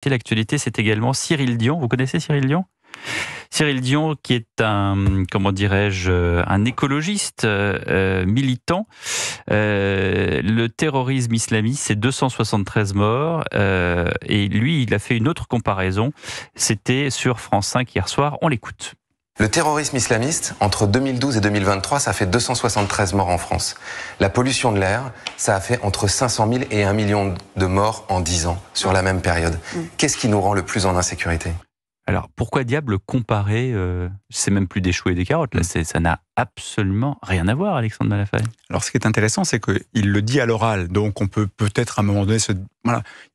marqué l'actualité, c'est également Cyril Dion. Vous connaissez Cyril Dion ? Cyril Dion, qui est un écologiste militant. Le terrorisme islamiste, c'est 273 morts. Et lui, il a fait une autre comparaison. C'était sur France 5 hier soir. On l'écoute. Le terrorisme islamiste, entre 2012 et 2023, ça fait 273 morts en France. La pollution de l'air, ça a fait entre 500 000 et 1 million de morts en 10 ans, sur la même période. Qu'est-ce qui nous rend le plus en insécurité ? Alors, pourquoi diable comparer c'est même plus des choux et des carottes, là, ça n'a absolument rien à voir, Alexandre Malafaille. Alors, ce qui est intéressant, c'est qu'il le dit à l'oral, donc on peut peut-être à un moment donné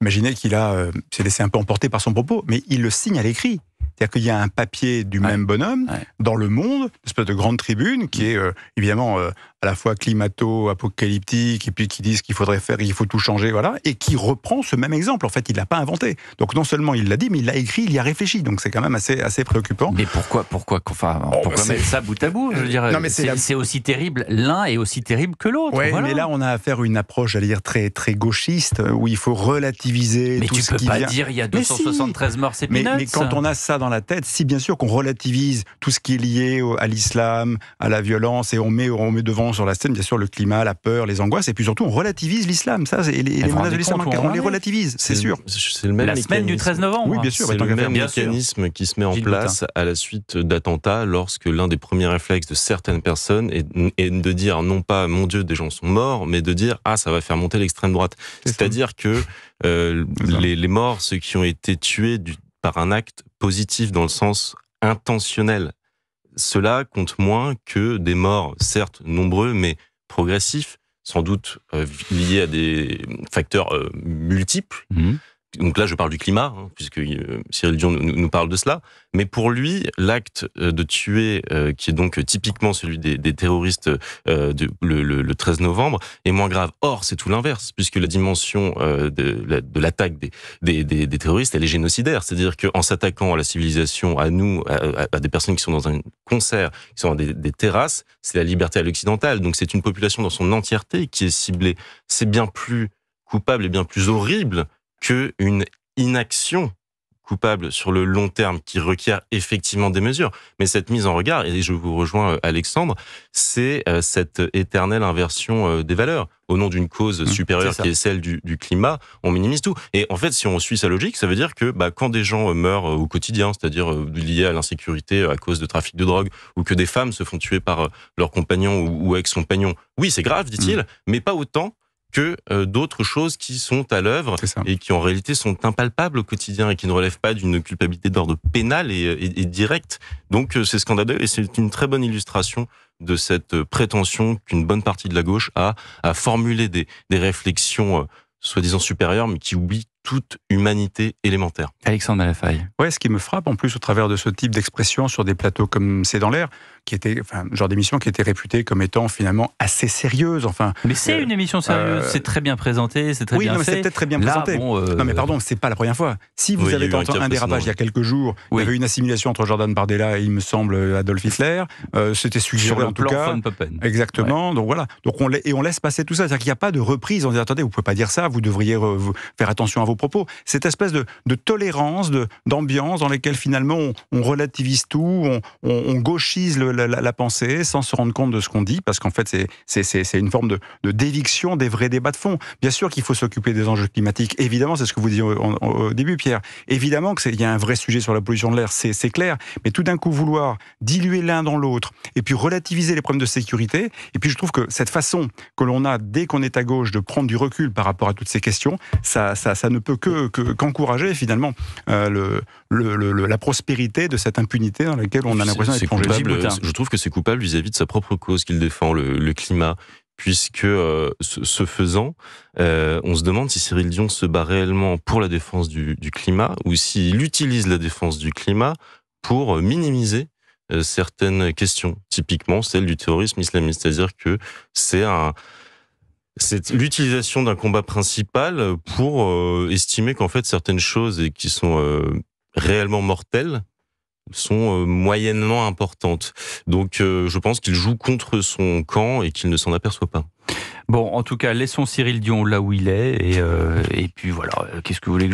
imaginer qu'il s'est laissé un peu emporter par son propos, mais il le signe à l'écrit. C'est-à-dire qu'il y a un papier du même bonhomme dans Le Monde, une espèce de grande tribune qui est évidemment à la fois climato-apocalyptique et puis qui disent qu'il faut tout changer, voilà, et qui reprend ce même exemple. En fait, il l'a pas inventé. Donc non seulement il l'a dit, mais il l'a écrit, il y a réfléchi. Donc c'est quand même assez préoccupant. Mais pourquoi mettre ça bout à bout ? Je veux dire, non, mais c'est aussi terrible, l'un est aussi terrible que l'autre. Oui, voilà. Mais là on a affaire à une approche, j'allais dire, très, très gauchiste, où il faut relativiser tout ce qui vient. Mais tu peux pas dire il y a 273 morts, c'est peanuts. Mais quand on a ça dans la tête, si bien sûr qu'on relativise tout ce qui est lié à l'islam, à la violence, et on met devant sur la scène, bien sûr, le climat, la peur, les angoisses, et puis surtout on relativise l'islam, ça, et les menaces de l'islam, on les relativise, c'est sûr. C'est le même la semaine du 13 novembre. Oui, bien sûr. C'est le même mécanisme qui se met en place à la suite d'attentats, lorsque l'un des premiers réflexes de certaines personnes est de dire, non pas, mon Dieu, des gens sont morts, mais de dire, ça va faire monter l'extrême droite. C'est-à-dire que les morts, ceux qui ont été tués par un acte positif dans le sens intentionnel, cela compte moins que des morts, certes nombreux, mais progressifs, sans doute liés à des facteurs multiples. Donc là, je parle du climat, puisque Cyril Dion nous parle de cela. Mais pour lui, l'acte de tuer, qui est donc typiquement celui des terroristes le 13 novembre, est moins grave. Or, c'est tout l'inverse, puisque la dimension de l'attaque des terroristes, elle est génocidaire. C'est-à-dire qu'en s'attaquant à la civilisation, à nous, à des personnes qui sont dans un concert, qui sont dans des terrasses, c'est la liberté à l'occidentale. Donc c'est une population dans son entièreté qui est ciblée. C'est bien plus coupable et bien plus horrible qu'une inaction coupable sur le long terme qui requiert effectivement des mesures. Mais cette mise en regard, et je vous rejoins Alexandre, c'est cette éternelle inversion des valeurs. Au nom d'une cause supérieure qui est celle du climat, on minimise tout. Et en fait, si on suit sa logique, ça veut dire que quand des gens meurent au quotidien, c'est-à-dire liés à l'insécurité à cause de trafic de drogue, ou que des femmes se font tuer par leurs compagnons ou ex-compagnons, oui, c'est grave, dit-il, mais pas autant que d'autres choses qui sont à l'œuvre et qui en réalité sont impalpables au quotidien et qui ne relèvent pas d'une culpabilité d'ordre pénal et direct. Donc c'est scandaleux et c'est une très bonne illustration de cette prétention qu'une bonne partie de la gauche a à formuler des réflexions soi-disant supérieures mais qui oublient toute humanité élémentaire. Alexandre Malafaille. Ouais, ce qui me frappe en plus au travers de ce type d'expression sur des plateaux comme C'est dans l'air, qui était, genre d'émission qui était réputée comme étant finalement assez sérieuse. Mais c'est une émission sérieuse, c'est très bien présenté, c'est très bien fait. Oui, c'est peut-être très bien présenté. Non, mais pardon, c'est pas la première fois. Si vous avez entendu un dérapage il y a quelques jours, il y avait une assimilation entre Jordan Bardella et, il me semble, Adolf Hitler. C'était suggéré en tout cas. Von Papen. Exactement. Ouais. Donc voilà. Donc on laisse passer tout ça. C'est-à-dire qu'il n'y a pas de reprise. On dit attendez, vous pouvez pas dire ça. Vous devriez faire attention à vos propos. Cette espèce de tolérance, d'ambiance dans laquelle finalement on relativise tout, on gauchise la pensée sans se rendre compte de ce qu'on dit, parce qu'en fait c'est une forme de déviction des vrais débats de fond. Bien sûr qu'il faut s'occuper des enjeux climatiques, évidemment, c'est ce que vous disiez au début, Pierre. Évidemment qu'il y a un vrai sujet sur la pollution de l'air, c'est clair, mais tout d'un coup vouloir diluer l'un dans l'autre, et puis relativiser les problèmes de sécurité, et puis je trouve que cette façon que l'on a, dès qu'on est à gauche, de prendre du recul par rapport à toutes ces questions, ça ne peut qu'encourager finalement la prospérité de cette impunité dans laquelle on a l'impression d'être plongé. Je trouve que c'est coupable vis-à-vis de sa propre cause qu'il défend, le climat, puisque ce faisant, on se demande si Cyril Dion se bat réellement pour la défense du climat ou s'il utilise la défense du climat pour minimiser certaines questions, typiquement celle du terrorisme islamiste. C'est-à-dire que c'est l'utilisation d'un combat principal pour estimer qu'en fait certaines choses et qui sont réellement mortelles sont moyennement importantes. Donc je pense qu'il joue contre son camp et qu'il ne s'en aperçoit pas. Bon, en tout cas, laissons Cyril Dion là où il est et puis voilà, qu'est-ce que vous voulez que je vous